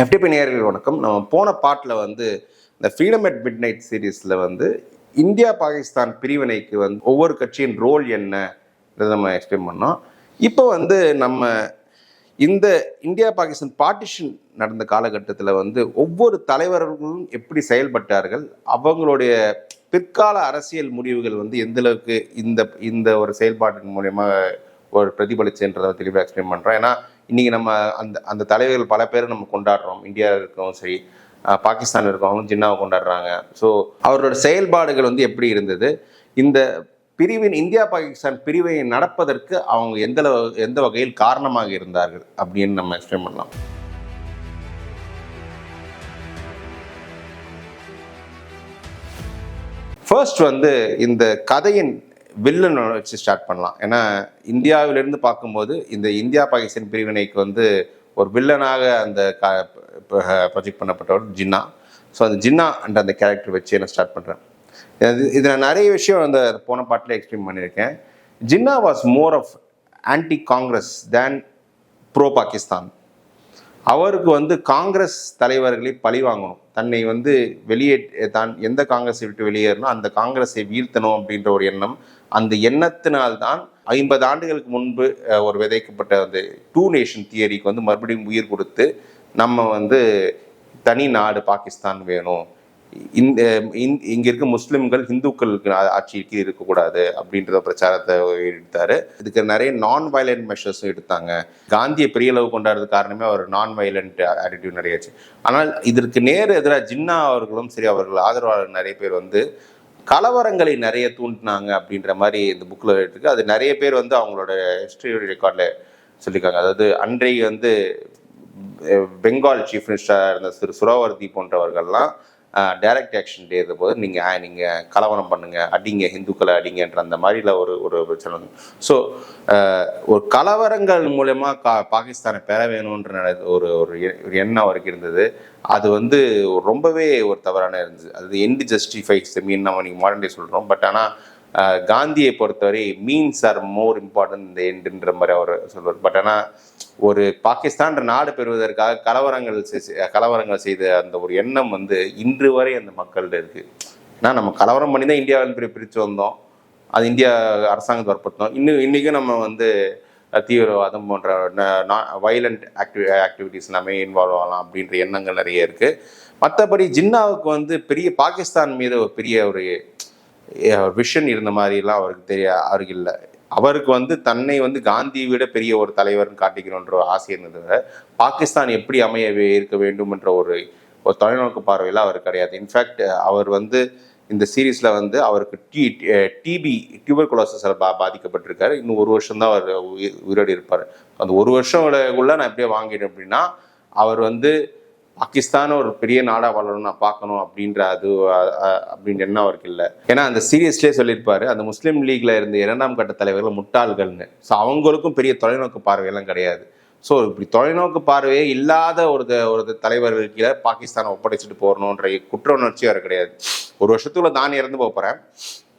FTP நேயர்கள் வணக்கம். நம்ம போன பாட்டில் இந்த ஃப்ரீடம் அட் மிட் நைட் சீரீஸில் இந்தியா பாகிஸ்தான் பிரிவினைக்கு ஒவ்வொரு கட்சியின் ரோல் என்ன நம்ம எக்ஸ்பிளைன் பண்ணோம். இப்போ நம்ம இந்த இந்தியா பாகிஸ்தான் பார்ட்டிஷன் நடந்த காலகட்டத்தில் ஒவ்வொரு தலைவர்களும் எப்படி செயல்பட்டார்கள், அவங்களுடைய பிற்கால அரசியல் முடிவுகள் எந்த அளவுக்கு இந்த இந்த ஒரு செயல்பாட்டின் மூலயமா ஒரு பிரதிபலிச்சுன்றதை தெளிவாக எக்ஸ்பிளைன் பண்ணுறோம். ஏன்னா இன்னைக்கு நம்ம அந்த அந்த தலைவர்கள் பல பேரை நம்ம கொண்டாடுறோம். இந்தியாவில் இருக்கவும் சரி, பாகிஸ்தான் இருக்கவங்களும் ஜின்னாவை கொண்டாடுறாங்க. ஸோ அவரோட செயல்பாடுகள் எப்படி இருந்தது, இந்த இந்தியா பாகிஸ்தான் பிரிவை நடப்பதற்கு அவங்க எந்த வகையில் காரணமாக இருந்தார்கள் அப்படின்னு நம்ம எக்ஸ்பிளைன் பண்ணலாம். ஃபர்ஸ்ட் இந்த கதையின் வில்லன் வச்சு ஸ்டார்ட் பண்ணலாம். ஏன்னா இந்தியாவிலிருந்து பார்க்கும்போது இந்த இந்தியா பாகிஸ்தான் பிரிவினைக்கு ஒரு வில்லனாக அந்த ப்ரொஜெக்ட் பண்ணப்பட்டவர் ஜின்னா. ஸோ அந்த ஜின்னா என்ற அந்த கேரக்டர் வச்சு நான் ஸ்டார்ட் பண்ணுறேன். இதில் நிறைய விஷயம் போன பாட்டில் எக்ஸ்பிளைன் பண்ணியிருக்கேன். Jinnah was more of anti Congress than pro Pakistan. அவருக்கு காங்கிரஸ் தலைவர்களை பழி வாங்கணும், தன்னை தான் எந்த காங்கிரஸை விட்டு வெளியேறணும் அந்த காங்கிரஸை வீழ்த்தணும் அப்படின்ற ஒரு எண்ணம். அந்த எண்ணத்தினால்தான் 50 ஆண்டுகளுக்கு முன்பு ஒரு விதைக்கப்பட்ட அந்த 2 நேஷன் தியரிக்கு மறுபடியும் உயிர் கொடுத்து நம்ம தனி நாடு பாகிஸ்தான் வேணும், இங்க இருக்க முஸ்லிம்கள் ஹிந்துக்களுக்கு ஆட்சிக்கு இருக்கக்கூடாது அப்படின்ற பிரச்சாரத்தை எடுத்தாரு. இதுக்கு நிறைய நான் வயலண்ட் மெஷர்ஸும் எடுத்தாங்க. காந்தியை பெரிய அளவு கொண்டாடுறது காரணமே அவர் நான் வயலண்ட் ஆட்டிடியூட் நிறையாச்சு. ஆனால் இதற்கு நேர் எதிராக ஜின்னா அவர்களும் சரி, அவர்கள் ஆதரவாளர் நிறைய பேர் கலவரங்களை நிறைய தூண்டினாங்க அப்படின்ற மாதிரி இந்த புக்கில் இருக்கு. அது நிறைய பேர் அவங்களோட ஹிஸ்டரி ரெக்கார்டில் சொல்லியிருக்காங்க. அதாவது அன்றைக்கு பெங்கால் சீஃப் மினிஸ்டராக இருந்த சுரவர்தி போன்றவர்கள்லாம் டைரக்ட் ஆக்ஷன் டே போது நீங்கள் கலவரம் பண்ணுங்க, அடிங்க, ஹிந்துக்களை அடிங்கன்ற அந்த மாதிரில ஒரு பிரச்சனை. ஸோ ஒரு கலவரங்கள் மூலயமா பாகிஸ்தானை பெற வேணுன்ற ஒரு எண்ணம் அவருக்கு இருந்தது. அது ரொம்பவே ஒரு தவறான இருந்துச்சு. அது எண்ட் ஜஸ்டிஃபைஸ் மீன் நம்ம நீங்கள் மாடர்ன் டே சொல்கிறோம். பட் ஆனால் காந்தியை பொறுத்தவரை மீன்ஸ் ஆர் மோர் இம்பார்ட்டன்ட் இந்த எண்டுன்ற மாதிரி அவர் சொல்வார். பட் ஆனால் ஒரு பாகிஸ்தான் நாடு பெறுவதற்காக கலவரங்கள் செய்த அந்த ஒரு எண்ணம் இன்று வரை அந்த மக்கள்கிட்ட இருக்கு. ஏன்னா நம்ம கலவரம் பண்ணி தான் இந்தியாவில் பிரித்து வந்தோம், அது இந்தியா அரசாங்கத்தை வற்புறுத்தோம். இன்னைக்கும் நம்ம தீவிரவாதம் போன்ற வயலண்ட் ஆக்டிவிட்டிஸ் எல்லாமே இன்வால்வ் ஆகலாம் அப்படின்ற எண்ணங்கள் நிறைய இருக்கு. மற்றபடி ஜின்னாவுக்கு பெரிய பாகிஸ்தான் மீது ஒரு பெரிய ஒரு விஷன் இருந்த மாதிரிலாம் அவருக்கு இல்லை. அவருக்கு தன்னை காந்தியை விட பெரிய ஒரு தலைவர்னு காட்டிக்கணுன்ற ஆசை இருந்தது. பாகிஸ்தான் எப்படி அமைய இருக்க வேண்டும் என்ற ஒரு தொலைநோக்கு பார்வையில் அவர் கிடையாது. இன்ஃபேக்ட் அவர் இந்த சீரீஸ்ல அவருக்கு டியூபர்குலோசிஸால் பாதிக்கப்பட்டிருக்காரு. இன்னும் 1 வருஷம் தான் அவர் உயிரோடு இருப்பார். அந்த 1 வருஷம் நான் எப்படியே வாங்கிட்டேன் அப்படின்னா அவர் பாகிஸ்தான் ஒரு பெரிய நாடாக வளரணும், நான் பார்க்கணும் அப்படின்ற எண்ணம் அவருக்கு இல்லை. ஏன்னா அந்த சீரியஸ்லேயே சொல்லியிருப்பாரு, அந்த முஸ்லீம் லீக்ல இருந்த 2ஆம் கட்ட தலைவர்கள் முட்டாள்கள்னு. ஸோ அவங்களுக்கும் பெரிய தொலைநோக்கு பார்வையெல்லாம் கிடையாது. ஸோ இப்படி தொலைநோக்கு பார்வையே இல்லாத ஒரு தலைவர்கள் கீழே பாகிஸ்தானை ஒப்படைச்சிட்டு போகணுன்ற குற்ற உணர்ச்சி அவர் கிடையாது. 1 வருஷத்துக்குள்ள நான் இறந்து போகிறேன்,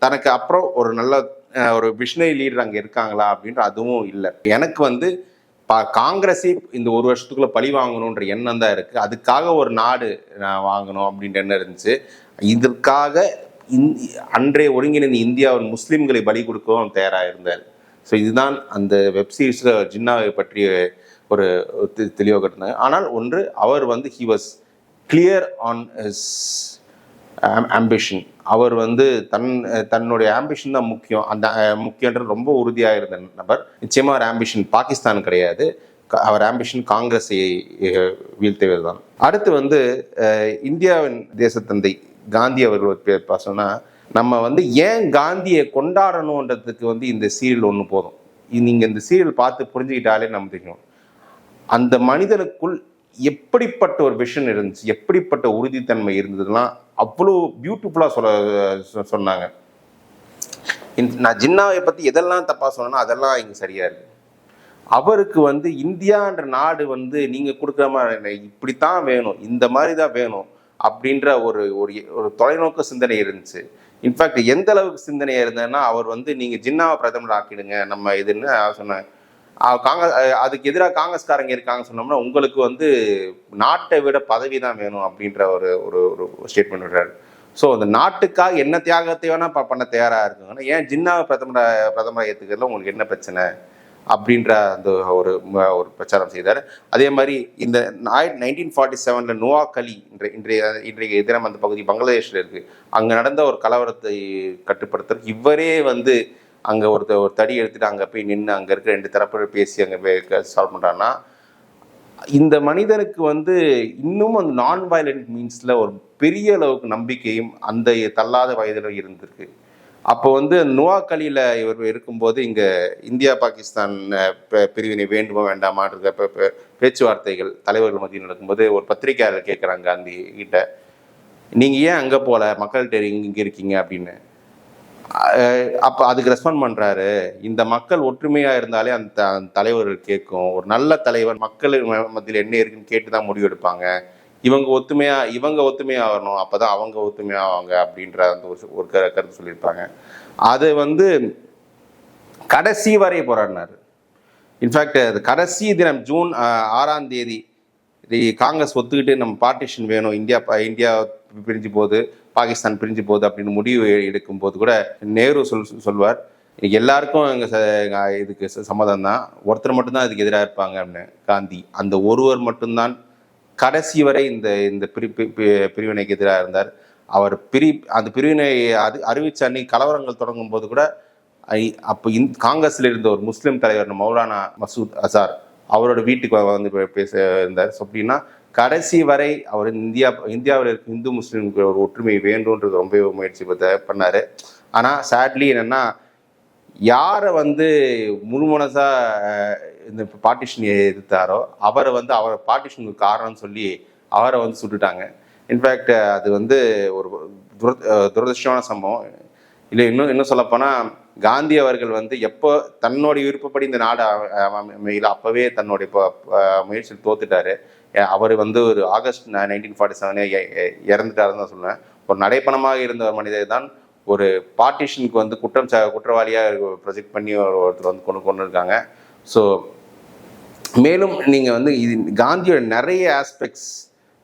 தனக்கு அப்புறம் ஒரு நல்ல ஒரு விஷனரி லீடர் அங்கே இருக்காங்களா அப்படின்ற அதுவும் இல்லை. எனக்கு காங்கிரஸே இந்த 1 வருஷத்துக்குள்ள பழி வாங்கணுன்ற எண்ணம் தான் இருக்கு. அதுக்காக ஒரு நாடு வாங்கணும் அப்படின்ற எண்ணம் இருந்துச்சு. இதற்காக அன்றைய ஒருங்கிணைந்த இந்தியாவின் முஸ்லிம்களை பலி கொடுக்கவும் தயாராக இருந்தார். ஸோ இதுதான் அந்த வெப்சீரிஸ்ல ஜின்னாவை பற்றி ஒரு தெளிவாக இருந்தாங்க. ஆனால் ஒன்று, அவர் he was clear on his ambition. அவர் தன்னுடைய ஆம்பிஷன் தான் முக்கியம். அந்த முக்கியன்றது ரொம்ப உறுதியாக இருந்த நபர். நிச்சயமாக அவர் ஆம்பிஷன் பாகிஸ்தான் கிடையாது, அவர் ஆம்பிஷன் காங்கிரஸை வீழ்த்துவது தான். அடுத்து இந்தியாவின் தேசத்தந்தை காந்தி அவர்கள் பேசணும்னா, நம்ம ஏன் காந்தியை கொண்டாடணுன்றதுக்கு இந்த சீரியல் ஒன்று போதும். நீங்கள் இந்த சீரியல் பார்த்து புரிஞ்சுக்கிட்டாலே நம்ம தெரியும் அந்த மனிதனுக்குள் எப்படிப்பட்ட ஒரு விஷன் இருந்துச்சு, எப்படிப்பட்ட உறுதித்தன்மை இருந்ததுலாம் அவ்வளோ பியூட்டிஃபுல்லாக சொன்னாங்க. நான் ஜின்னாவை பற்றி எதெல்லாம் தப்பாக சொன்னேன்னா அதெல்லாம் இங்கே சரியா இருக்கு. அவருக்கு இந்தியான்ற நாடு நீங்கள் கொடுக்குற மாதிரி இப்படித்தான் வேணும், இந்த மாதிரி தான் வேணும் அப்படின்ற ஒரு ஒரு தொலைநோக்கு சிந்தனை இருந்துச்சு. இன்ஃபேக்ட் எந்த அளவுக்கு சிந்தனையாக இருந்ததுன்னா அவர் நீங்கள் ஜின்னாவை பிரதமர் ஆக்கிடுங்க நம்ம இதுன்னு சொன்னாங்க. காங்கிரஸ் அதுக்கு எதிராக காங்கிரஸ்காரங்க இருக்காங்க சொன்னோம்னா உங்களுக்கு வந்து நாட்டை விட பதவி தான் வேணும் அப்படின்ற ஒரு ஒரு ஒரு ஸ்டேட்மெண்ட் விடுறாரு. ஸோ அந்த நாட்டுக்காக என்ன தியாகத்தை வேணா பண்ண தயாராக இருக்குங்கன்னா ஏன் ஜின்னாவை பிரதமராக ஏற்றுக்கிறதுல உங்களுக்கு என்ன பிரச்சனை அப்படின்ற அந்த ஒரு ஒரு பிரச்சாரம் செய்தார். அதே மாதிரி இந்த 1947 நோவாக் அலி இன்றைய தினம் அந்த பகுதி பங்களாதேஷில் இருக்கு. அங்கே நடந்த ஒரு கலவரத்தை கட்டுப்படுத்துறதுக்கு இவரே வந்து அங்கே ஒரு தடி எடுத்துட்டு அங்கே போய் நின்று அங்கே இருக்க 2 தரப்பு பேசி அங்கே சால்வ் பண்ணுறான்னா இந்த மனிதனுக்கு வந்து இன்னும் அந்த நான் வயலண்ட் மீன்ஸ்ல ஒரு பெரிய அளவுக்கு நம்பிக்கையும் அந்த தள்ளாத வயதிலும் இருந்திருக்கு. அப்போ வந்து நோவாக் அலியில் இவர் இருக்கும்போது இங்கே இந்தியா பாகிஸ்தான் பிரிவினை வேண்டுமா வேண்டாமான்ற பேச்சுவார்த்தைகள் தலைவர்கள் மத்தியில் நடக்கும்போது ஒரு பத்திரிகையாளர் கேட்குறாங்க காந்தி கிட்ட, நீங்கள் ஏன் அங்கே போகல மக்கள்கிட்ட இங்கே இருக்கீங்க அப்படின்னு. அப்போ அதுக்கு ரெஸ்பாண்ட் பண்ணுறாரு, இந்த மக்கள் ஒற்றுமையாக இருந்தாலே அந்த தலைவர்கள் கேட்கும். ஒரு நல்ல தலைவர் மக்கள் மத்தியில் என்ன இருக்குன்னு கேட்டு தான் முடிவு எடுப்பாங்க. இவங்க ஒத்துமையாக வரணும், அப்போ தான் அவங்க ஒத்துமையாவாங்க அப்படின்ற அந்த ஒரு கருத்து சொல்லியிருப்பாங்க. அது வந்து கடைசி வரை போராடினார். இன்ஃபேக்ட் அது கடைசி தினம் ஜூன் 6ஆம் தேதி காங்கிரஸ் ஒத்துக்கிட்டு நம்ம பார்ட்டிஷன் வேணும், இந்தியா பிரிஞ்சு போகுது, பாகிஸ்தான் பிரிஞ்சு போகுது அப்படின்னு முடிவு எடுக்கும் போது கூட நேரு சொல்வார், எல்லாருக்கும் இதுக்கு சம்மதம் தான், ஒருத்தர் மட்டும்தான் இதுக்கு எதிராக இருப்பாங்க அப்படின்னு. காந்தி அந்த ஒருவர் மட்டும்தான் கடைசி வரை இந்த பிரிவினைக்கு எதிராக இருந்தார். அவர் அந்த பிரிவினை அறிவிச்ச அன்னைக்கு கலவரங்கள் தொடங்கும் போது கூட அப்போ காங்கிரஸ்ல இருந்த ஒரு முஸ்லீம் தலைவர் மௌலானா மசூத் அசார் அவரோட வீட்டுக்கு வந்து பேச இருந்தார். ஸோ அப்படின்னா கடைசி வரை அவர் இந்தியாவில் இருக்க இந்து முஸ்லீம்க்கு ஒரு ஒற்றுமை வேண்டும்ன்றது ரொம்ப முயற்சி பண்ணார். ஆனால் சேட்லி என்னென்னா யாரை வந்து முழுமனசா இந்த பார்ட்டிஷன் எதிர்த்தாரோ அவரை வந்து பார்ட்டிஷனுக்கு காரணம்னு சொல்லி அவரை வந்து சுட்டுட்டாங்க. இன்ஃபேக்ட் அது வந்து ஒரு துரதிருஷ்டமான சம்பவம். இல்லை இன்னும் சொல்லப்போனால் காந்தி அவர்கள் வந்து எப்போ தன்னுடைய விருப்பப்படி இந்த நாடு அமையல அப்போவே தன்னுடைய முயற்சியில் தோத்துட்டாரு. அவர் வந்து ஒரு ஆகஸ்ட் 1947 இறந்துட்டாருன்னு தான் சொல்லுவேன். ஒரு நடைப்பணமாக இருந்த ஒரு மனிதர் தான் ஒரு பார்ட்டிஷனுக்கு வந்து குற்றவாளியாக ப்ரொஜெக்ட் பண்ணி ஒருத்தர் வந்து கொண்டு இருக்காங்க. ஸோ மேலும் நீங்கள் வந்து இது காந்தியோட நிறைய ஆஸ்பெக்ட்ஸ்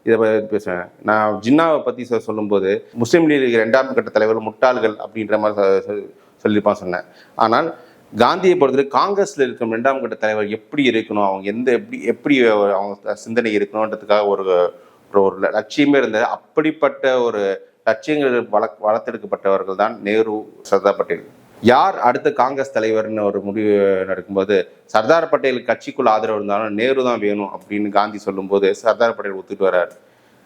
இதை பேசுவேன். நான் ஜின்னாவை பற்றி சொல்லும்போது முஸ்லீம் லீக் 2ஆம் கட்ட தலைவர்கள் முட்டாள்கள் அப்படின்ற மாதிரி சொல்லியிருப்பான் சொன்னேன். ஆனால் காந்தியை பொறுத்தவரை காங்கிரஸில் இருக்கும் 2ஆம் கட்ட தலைவர் எப்படி இருக்கணும், அவங்க எப்படி அவங்க சிந்தனை இருக்கணுன்றதுக்காக ஒரு ஒரு லட்சியமே இருந்தது. அப்படிப்பட்ட ஒரு லட்சியங்கள் வளர்த்தெடுக்கப்பட்டவர்கள் தான் நேரு, சர்தார் பட்டேல். யார் அடுத்த காங்கிரஸ் தலைவர்னு ஒரு முடிவு நடக்கும்போது சர்தார் பட்டேல் கட்சிக்குள் ஆதரவு இருந்தாலும் நேரு தான் வேணும் அப்படின்னு காந்தி சொல்லும்போது சர்தார் பட்டேல் ஒத்துட்டு வர்றார்.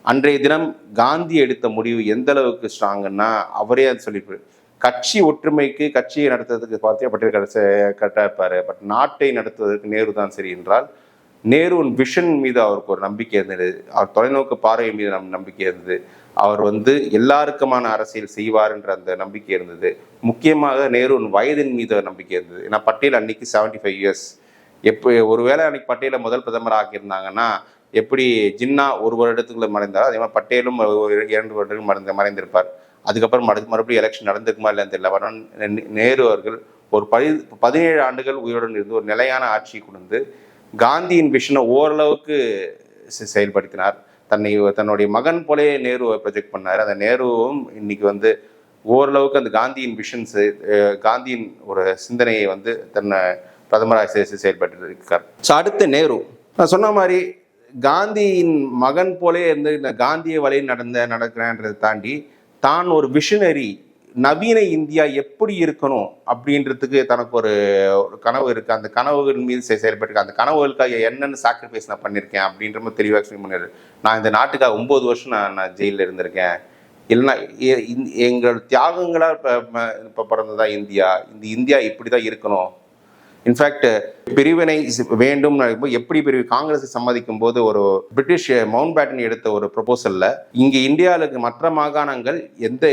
அன்றைய தினம் காந்தி எடுத்த முடிவு எந்த அளவுக்கு ஸ்ட்ராங்குன்னா அவரே அது சொல்லிட்டு கட்சி ஒற்றுமைக்கு கட்சியை நடத்துவதற்கு பார்த்தே பட்டேல் கரெக்டாக இருப்பார், பட் நாட்டை நடத்துவதற்கு நேரு தான் சரி என்றால் நேருவின் விஷன் மீது அவருக்கு ஒரு நம்பிக்கை இருந்தது. அவர் தொலைநோக்கு பார்வை மீது நம்பிக்கை இருந்தது. அவர் வந்து எல்லாருக்குமான அரசியல் செய்வார் என்ற அந்த நம்பிக்கை இருந்தது. முக்கியமாக நேருவின் வயதின் மீது நம்பிக்கை இருந்தது. ஏன்னா பட்டேல் அன்னைக்கு 75 இயர்ஸ். ஒருவேளை அன்னைக்கு பட்டேலை முதல் பிரதமர் ஆக்கியிருந்தாங்கன்னா எப்படி ஜின்னா ஒரு வருடத்துக்குள்ள மறைந்தாரோ அதே மாதிரி பட்டேலும் 2 வருடங்கள் மறைந்திருப்பார். அதுக்கப்புறம் மறுபடியும் எலெக்ஷன் நடந்திருக்குமா இல்லைன்னு தெரியல. ஆனால் நேரு அவர்கள் ஒரு 17 ஆண்டுகள் உயிருடன் இருந்து ஒரு நிலையான ஆட்சியை கொடுத்து காந்தியின் விஷனை ஓரளவுக்கு செயல்படுத்தினார். தன்னுடைய மகன் போலே நேருவை ப்ரொஜெக்ட் பண்ணார். அந்த நேருவும் இன்னைக்கு வந்து ஓரளவுக்கு அந்த காந்தியின் விஷன்ஸ், காந்தியின் ஒரு சிந்தனையை வந்து தன்னை பிரதமராக செயல்பட்டு இருக்கார். ஸோ அடுத்து நேரு, நான் சொன்ன மாதிரி காந்தியின் மகன் போலே இருந்து காந்திய வழியில் நடக்கிறேன்றதை தாண்டி தான் ஒரு விஷனரி, நவீன இந்தியா எப்படி இருக்கணும் அப்படின்றதுக்கு தனக்கு ஒரு கனவு இருக்கு. அந்த கனவுகள் மீது செயல்பட்டு அந்த கனவுகளுக்காக என்னென்ன சாக்ரிஃபைஸ் நான் பண்ணியிருக்கேன் அப்படின்ற மாதிரி தெளிவாக எக்ஸ்பிளைன் பண்ணிடுறேன். நான் இந்த நாட்டுக்காக 9 வருஷம் நான் ஜெயிலில் இருந்திருக்கேன். இல்லைன்னா எங்கள் தியாகங்களால் இப்போ பிறந்ததா இந்தியா, இந்த இந்தியா இப்படி தான் இருக்கணும். இன்ஃபேக்ட் பிரிவினை வேண்டும் எப்படி காங்கிரஸை சம்மதிக்கும் போது ஒரு பிரிட்டிஷ் மவுண்ட் பேட்டன் எடுத்த ஒரு ப்ரொபோசல்ல இங்கே இந்தியாவுக்கு மற்ற மாகாணங்கள் எந்த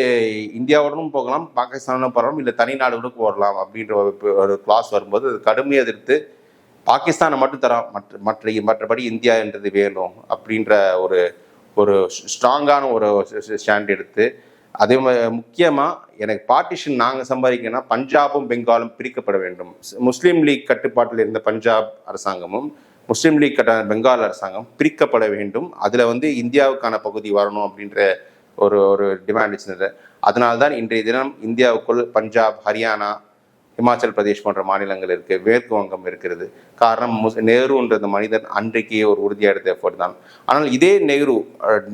இந்தியாவுடனும் போகலாம், பாகிஸ்தானும் போகலாம், இல்லை தனி நாடுகளுக்கு போகலாம் அப்படின்ற ஒரு கிளாஸ் வரும்போது அது கடுமையை எதிர்த்து பாகிஸ்தானை மட்டும் தரோம், மற்றபடி இந்தியா என்றது வேணும் அப்படின்ற ஒரு ஸ்ட்ராங்கான ஒரு ஸ்டாண்ட் எடுத்து அதே மாதிரி முக்கியமாக எனக்கு பார்ட்டிஷன் நாங்கள் சம்பாதிக்கணும்னா பஞ்சாபும் பெங்காலும் பிரிக்கப்பட வேண்டும். முஸ்லீம் லீக் கட்டுப்பாட்டில் இருந்த பஞ்சாப் அரசாங்கமும் முஸ்லீம் லீக் பெங்கால் அரசாங்கம் பிரிக்கப்பட வேண்டும். அதில் வந்து இந்தியாவுக்கான பகுதி வரணும் அப்படின்ற ஒரு ஒரு டிமாண்ட் வச்சிருந்தது. அதனால்தான் இன்றைய தினம் இந்தியாவுக்குள் பஞ்சாப், ஹரியானா, இமாச்சல் பிரதேஷ் போன்ற மாநிலங்கள் இருக்குது, மேற்கு வங்கம் இருக்கிறது. காரணம் நேருன்ற அந்த மனிதன் அன்றைக்கு ஒரு உறுதியாக எடுத்த எஃபர்ட் தான். ஆனால் இதே நேரு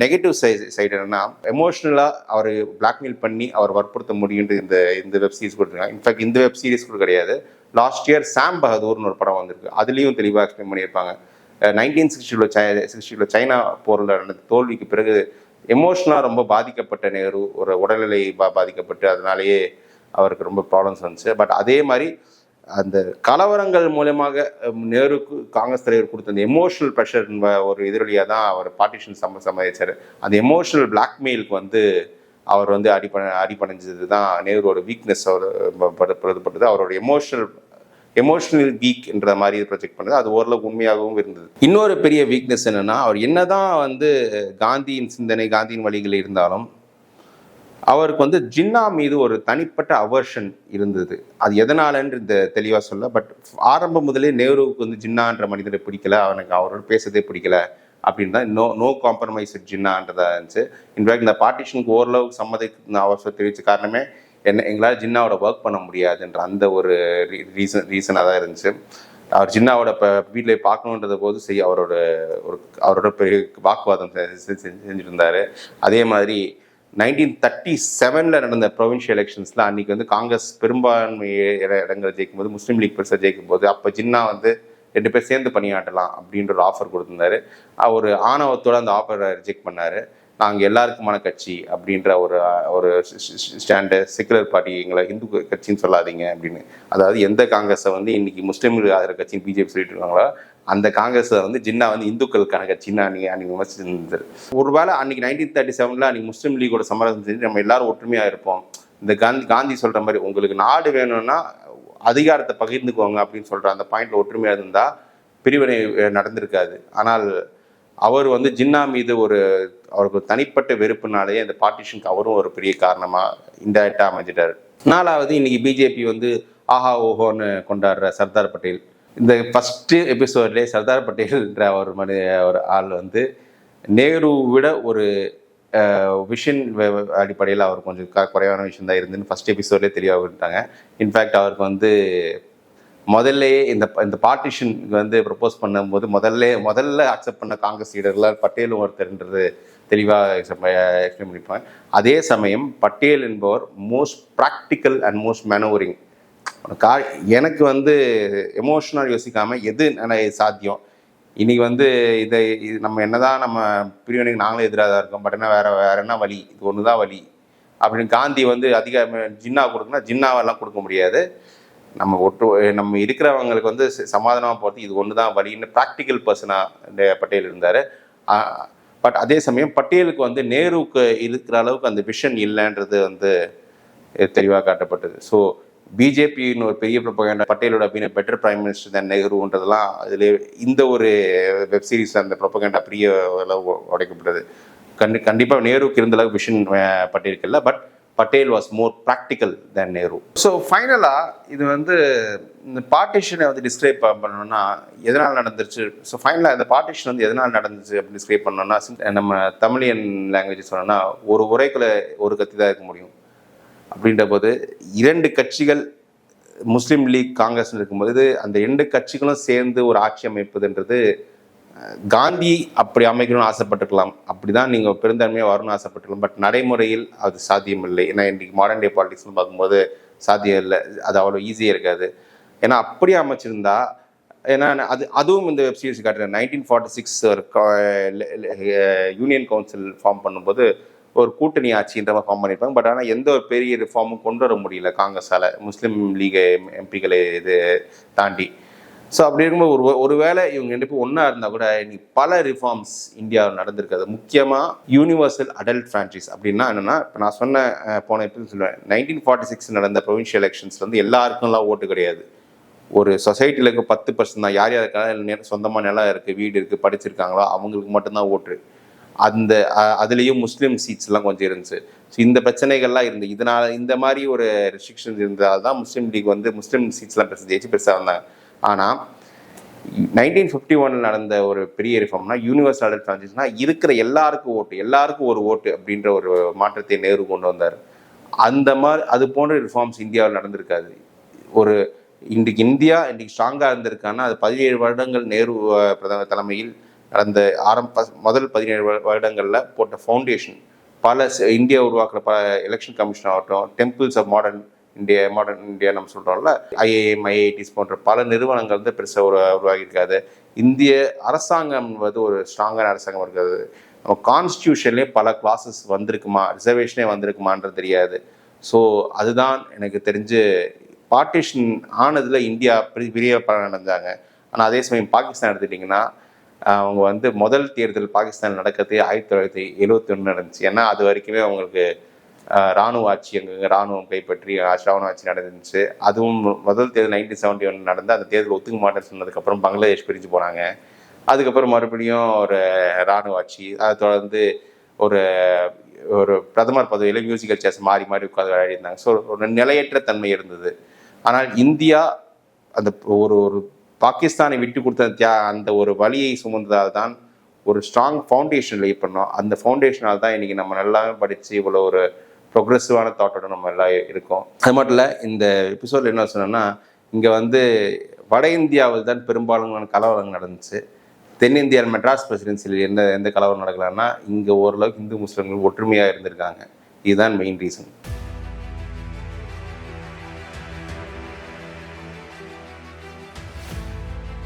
நெகட்டிவ் சைடு என்னன்னா, எமோஷ்னலாக அவர் பிளாக்மெயில் பண்ணி அவர் வற்புறுத்த முடியுன்ற இந்த வெப் சீரிஸ் கொடுத்துருக்காங்க. இன்ஃபேக்ட் இந்த வெப் சீரிஸ் கூட கிடையாது, லாஸ்ட் இயர் சாம் பகதூர்னு ஒரு படம் வந்திருக்கு, அதுலேயும் தெளிவாக எக்ஸ்பிளைன் பண்ணியிருப்பாங்க. 1960 சைனா போரில் நடந்த தோல்விக்கு பிறகு எமோஷ்னலாக ரொம்ப பாதிக்கப்பட்ட நேரு ஒரு உடல்நிலை பாதிக்கப்பட்டு அதனாலேயே அவருக்கு ரொம்ப ப்ராப்ளம்ஸ் வந்துச்சு. பட் அதே மாதிரி அந்த கலவரங்கள் மூலமாக நேருக்கு காங்கிரஸ் தலைவர் கொடுத்த அந்த எமோஷனல் ப்ரெஷர் ஒரு எதிரொலியாக தான் அவர் பார்ட்டிஷன் சம்பாதிச்சார். அந்த எமோஷனல் பிளாக்மெயிலுக்கு வந்து அவர் வந்து அடிபணிஞ்சது தான் நேருவோட வீக்னஸ் அவர் படுத்தப்பட்டது. அவரோட எமோஷனல் வீக் என்ற மாதிரி ப்ரொஜெக்ட் பண்ணது அது ஓரளவுக்கு உண்மையாகவும் இருந்தது. இன்னொரு பெரிய வீக்னஸ் என்னன்னா, அவர் என்னதான் வந்து காந்தியின் சிந்தனை காந்தியின் வழிகள் இருந்தாலும் அவருக்கு வந்து ஜின்னா மீது ஒரு தனிப்பட்ட அவர்ஷன் இருந்தது. அது எதனாலன்னு இந்த தெளிவாக சொல்ல, பட் ஆரம்பம் முதலே நேருவுக்கு வந்து ஜின்னான்ற மனிதரை பிடிக்கல, அவனுக்கு அவரோட பேசுறதே பிடிக்கல அப்படின்னு தான் நோ காம்ப்ரமைஸ் ஜின்னான்றதா இருந்துச்சு. இன்ஃபேக்ட் இந்த பார்ட்டிஷனுக்கு ஓரளவுக்கு சம்மதிக்க அவசரம் தெரிவித்த காரணமே எங்களால் ஜின்னாவோட ஒர்க் பண்ண முடியாதுன்ற அந்த ஒரு ரீசனாக தான் இருந்துச்சு. அவர் ஜின்னாவோட இப்போ வீட்டில் பார்க்கணுன்றத போது அவரோட பெரிய வாக்குவாதம் செஞ்சுட்டு இருந்தார். அதே மாதிரி 1937 நடந்த ப்ரொவின்ஷியல் எலெக்ஷன்ஸில் அன்றைக்கி வந்து காங்கிரஸ் பெரும்பான்மை இடங்களை ஜெயிக்கும் போது முஸ்லீம் லீக் பெருசாக ஜெயிக்கும் போது அப்போ ஜின்னா வந்து 2 பேர் சேர்ந்து பணியாற்றலாம் அப்படின்ற ஒரு ஆஃபர் கொடுத்துருந்தாரு. அவர் ஆணவத்தோடு அந்த ஆஃபரை ரிஜெக்ட் பண்ணார். நாங்கள் எல்லாருக்குமான கட்சி அப்படின்ற ஒரு ஸ்டாண்டு, செக்குலர் பார்ட்டி, எங்களை இந்து கட்சின்னு சொல்லாதீங்க அப்படின்னு. அதாவது எந்த காங்கிரஸை வந்து இன்னைக்கு முஸ்லீம்களுக்கு ஆதரவு கட்சின்னு பிஜேபி சொல்லிட்டு இருக்காங்களோ அந்த காங்கிரஸை வந்து ஜின்னா வந்து இந்துக்களுக்கான கட்சின்னு அன்னைக்கு விமர்சிச்சிருந்தார். ஒருவேளை அன்னைக்கு 1937 அன்னைக்கு முஸ்லீம் லீகோட சமரசம் செஞ்சு நம்ம எல்லாரும் ஒற்றுமையாக இருப்போம், இந்த காந்தி சொல்கிற மாதிரி உங்களுக்கு நாடு வேணும்னா அதிகாரத்தை பகிர்ந்துக்குவாங்க அப்படின்னு சொல்கிற அந்த பாயிண்ட்ல ஒற்றுமையாக இருந்தால் பிரிவினை நடந்திருக்காது. ஆனால் அவர் வந்து ஜின்னா மீது அவருக்கு தனிப்பட்ட வெறுப்புனாலேயே அந்த பார்ட்டிஷனுக்கு அவரும் ஒரு பெரிய காரணமாக இன்டைரக்டாக அமைஞ்சிட்டார். 4வது, இன்னைக்கு பிஜேபி வந்து ஆஹா ஓஹோன்னு கொண்டாடுற சர்தார் பட்டேல். இந்த ஃபஸ்ட்டு எபிசோட்லேயே சர்தார் பட்டேல்ன்ற ஒரு ஆள் வந்து நேரு விட ஒரு விஷன் அடிப்படையில் அவர் கொஞ்சம் குறைவான விஷயம் தான் இருந்துன்னு ஃபஸ்ட் எபிசோட்லேயே தெளிவாக விட்டாங்க. இன்ஃபேக்ட் அவருக்கு வந்து முதல்லையே இந்த பார்ட்டிஷன் வந்து ப்ரப்போஸ் பண்ணும்போது முதல்ல அக்செப்ட் பண்ண காங்கிரஸ் லீடர்லாம் பட்டேலும் ஒருத்தர்ன்றது தெளிவாக எக்ஸ்பிளைன் பண்ணிப்பாங்க. அதே சமயம் பட்டேல் என்பவர் மோஸ்ட் ப்ராக்டிக்கல் அண்ட் மோஸ்ட் மேனோவரிங். எனக்கு வந்து எமோஷனல் யோசிக்காமல் எது சாத்தியம், இன்னைக்கு வந்து இது நம்ம என்னதான் நம்ம பிரிவினைக்கு நாங்களும் எதிராக தான் இருக்கோம், பட் என்ன வேற என்ன வழி, இது ஒன்று தான் வழி அப்படின்னு காந்தி வந்து ஜின்னா கொடுக்குன்னா ஜின்னாவெல்லாம் கொடுக்க முடியாது, நம்ம இருக்கிறவங்களுக்கு வந்து சமாதானமாக போகிறது இது ஒன்று தான் வழின்னு ப்ராக்டிக்கல் பர்சனாக பட்டேல் இருந்தார். பட் அதே சமயம் பட்டேலுக்கு வந்து நேருவுக்கு இருக்கிற அளவுக்கு அந்த விஷன் இல்லைன்றது வந்து தெளிவாக காட்டப்பட்டது. ஸோ பிஜேபின்னு ஒரு பெரிய ப்ரொபகண்டா பட்டேலோட பெட்டர் பிரைம் மினிஸ்டர் தான் நேருன்றதெல்லாம் அதில் இந்த ஒரு வெப் சீரிஸ் அந்த ப்ரொபகண்டா பெரிய அளவு உடைக்கப்பட்டது. கண்டிப்பாக நேருவுக்கு இருந்த அளவுக்கு விஷன் பட்டேலுக்கு இல்லை, but Patel was more practical than Nehru. So ஃபைனலாக இது வந்து இந்த பார்ட்டிஷனை வந்து டிஸ்கிரைப் பண்ணணும்னா எதனால் நடந்துருச்சு. ஸோ ஃபைனலாக இந்த பார்ட்டிஷன் வந்து எதனால் நடந்துச்சு அப்படின்னு டிஸ்கிரைப் பண்ணோம்னா, நம்ம தமிழியன் லாங்குவேஜ் சொன்னோம்னா ஒரு உரைக்குள்ள ஒரு கத்தி தான் இருக்க முடியும். அப்படின்ற போது 2 கட்சிகள் முஸ்லீம் லீக் காங்கிரஸ் இருக்கும்போது அந்த 2 கட்சிகளும் சேர்ந்து ஒரு ஆட்சி அமைப்பதுன்றது காந்தி அப்படி அமைக்கணும்னு ஆசைப்பட்டுருக்கலாம், அப்படிதான் நீங்கள் பெருந்தன்மையாக வரணும்னு ஆசைப்பட்டுருக்கலாம். பட் நடைமுறையில் அது சாத்தியம் இல்லை. ஏன்னா இன்றைக்கி மாடர்ன் டே பாலிடிக்ஸ்னு பார்க்கும்போது சாத்தியம் இல்லை, அது அவ்வளோ ஈஸியாக இருக்காது. ஏன்னா அப்படி அமைச்சிருந்தா, ஏன்னா அதுவும் இந்த வெப் சீரிஸ் காட்டுறேன். 1946 ஒரு யூனியன் கவுன்சில் ஃபார்ம் பண்ணும்போது ஒரு கூட்டணி ஆட்சின்ற மாதிரி ஃபார்ம் பண்ணியிருப்பாங்க. பட் ஆனால் எந்த ஒரு பெரிய ரிஃபார்மும் கொண்டு வர முடியல காங்கிரஸால், முஸ்லீம் லீக் எம்பிகளை இது தாண்டி. ஸோ அப்படி இருக்கும்போது ஒருவேளை இவங்க 2 பேரும் ஒன்றா இருந்தால் கூட இன்னைக்கு பல ரிஃபார்ம்ஸ் இந்தியாவில் நடந்திருக்காது. முக்கியமாக யூனிவர்சல் அடல்ட் ஃப்ரான்ச்சைஸ் அப்படின்னா என்னென்னா, இப்போ நான் சொன்ன போன எப்படி சொல்லுவேன், 1946 நடந்த ப்ரொவின்ஷியல் எலெக்ஷன்ஸ் வந்து எல்லாருக்கும்லாம் ஓட்டு கிடையாது. ஒரு சொசைட்டியில் இருக்க 10% தான், யார் யாருக்கான சொந்தமாக நிலம் இருக்குது, வீடு இருக்குது, படிச்சிருக்காங்களோ அவங்களுக்கு மட்டும்தான் ஓட்டு. அதுலேயும் முஸ்லீம் சீட்ஸ்லாம் கொஞ்சம் இருந்துச்சு. ஸோ இந்த பிரச்சனைகள்லாம் இருந்து இதனால் இந்த மாதிரி ஒரு ரெஸ்ட்ரிக்ஷன்ஸ் இருந்ததால் தான் முஸ்லீம் லீக் வந்து முஸ்லீம் சீட்ஸ்லாம் பெருசாக வந்தாங்க. ஆனால் 1951 நடந்த ஒரு பெரிய ரிஃபார்ம்னா யூனிவர்சல் அடல்ட் ஃப்ரான்ச்சைஸ்னா இருக்கிற எல்லாருக்கும் ஒரு ஓட்டு அப்படின்ற ஒரு மாற்றத்தை நேரு கொண்டு வந்தார். அந்த மாதிரி அது போன்ற ரிஃபார்ம்ஸ் இந்தியாவில் நடந்திருக்காது. ஒரு இன்றைக்கி இன்றைக்கி ஸ்ட்ராங்காக இருந்திருக்காங்கன்னா அது 17 வருடங்கள் நேரு பிரதமர் தலைமையில் நடந்த முதல் 17 வருடங்களில் போட்ட ஃபவுண்டேஷன். இந்தியா உருவாக்குற எலெக்ஷன் கமிஷன் ஆகட்டும், டெம்பிள்ஸ் ஆஃப் மாடர்ன் இந்தியா நம்ம சொல்கிறோம்ல, ஐஏஎம், ஐஐடிஸ் போன்ற பல நிறுவனங்கள் வந்து பெருசாக உருவாகியிருக்காது. இந்திய அரசாங்கம் வந்து ஒரு ஸ்ட்ராங்கான அரசாங்கம் இருக்காது. நம்ம கான்ஸ்டியூஷன்லேயே பல கிளாஸஸ் வந்திருக்குமா, ரிசர்வேஷனே வந்திருக்குமான்றது தெரியாது. ஸோ அதுதான் எனக்கு தெரிஞ்சு பார்ட்டிஷன் ஆனதில் இந்தியா பெரிய பலன் அடைஞ்சாங்க. ஆனால் அதே சமயம் பாகிஸ்தான் எடுத்துட்டிங்கன்னா அவங்க வந்து முதல் தேர்தல் பாகிஸ்தான் நடக்கிறதே 1971 நடந்துச்சு. ஏன்னா அது வரைக்குமே அவங்களுக்கு இராணுவ ஆட்சி, அங்கே இராணுவம் கைப்பற்றி இராணுவ ஆட்சி நடந்துச்சு. அதுவும் முதல் தேர்தல் 1971 நடந்து அந்த தேர்தல் ஒத்துக்க மாட்டேன்னு சொன்னதுக்கப்புறம் பங்களாதேஷ் பிரிஞ்சு போனாங்க. அதுக்கப்புறம் மறுபடியும் ஒரு இராணுவ ஆட்சி, அதை தொடர்ந்து ஒரு ஒரு பிரதமர் பதவியில் மியூசிக்கல் சேர்ஸ் மாறி உட்காந்து விளையாடிருந்தாங்க. ஸோ ஒரு நிலையற்ற தன்மை இருந்தது. ஆனால் இந்தியா அந்த ஒரு பாகிஸ்தானை விட்டு கொடுத்த அந்த ஒரு வழியை சுமந்ததால் தான் ஒரு ஸ்ட்ராங் ஃபவுண்டேஷன் லே பண்ணோம். அந்த ஃபவுண்டேஷனால் தான் இன்றைக்கி நம்ம நல்லாவே படித்து இவ்வளோ ஒரு ப்ரொக்ரெசிவான தாட்டோட நம்ம எல்லாம் இருக்கோம். அது மட்டும் இல்லை, இந்த எபிசோடில் என்ன சொன்னோன்னா, இங்கே வந்து வட இந்தியாவில் தான் பெரும்பாலான கலவரங்கள் நடந்துச்சு. தென்னிந்தியாவில் மெட்ராஸ் பிரசிடென்சியில் எந்த கலவரம் நடக்கலான்னா இங்கே ஓரளவுக்கு இந்து முஸ்லீம்கள் ஒற்றுமையாக இருந்திருக்காங்க. இதுதான் மெயின் ரீசன்.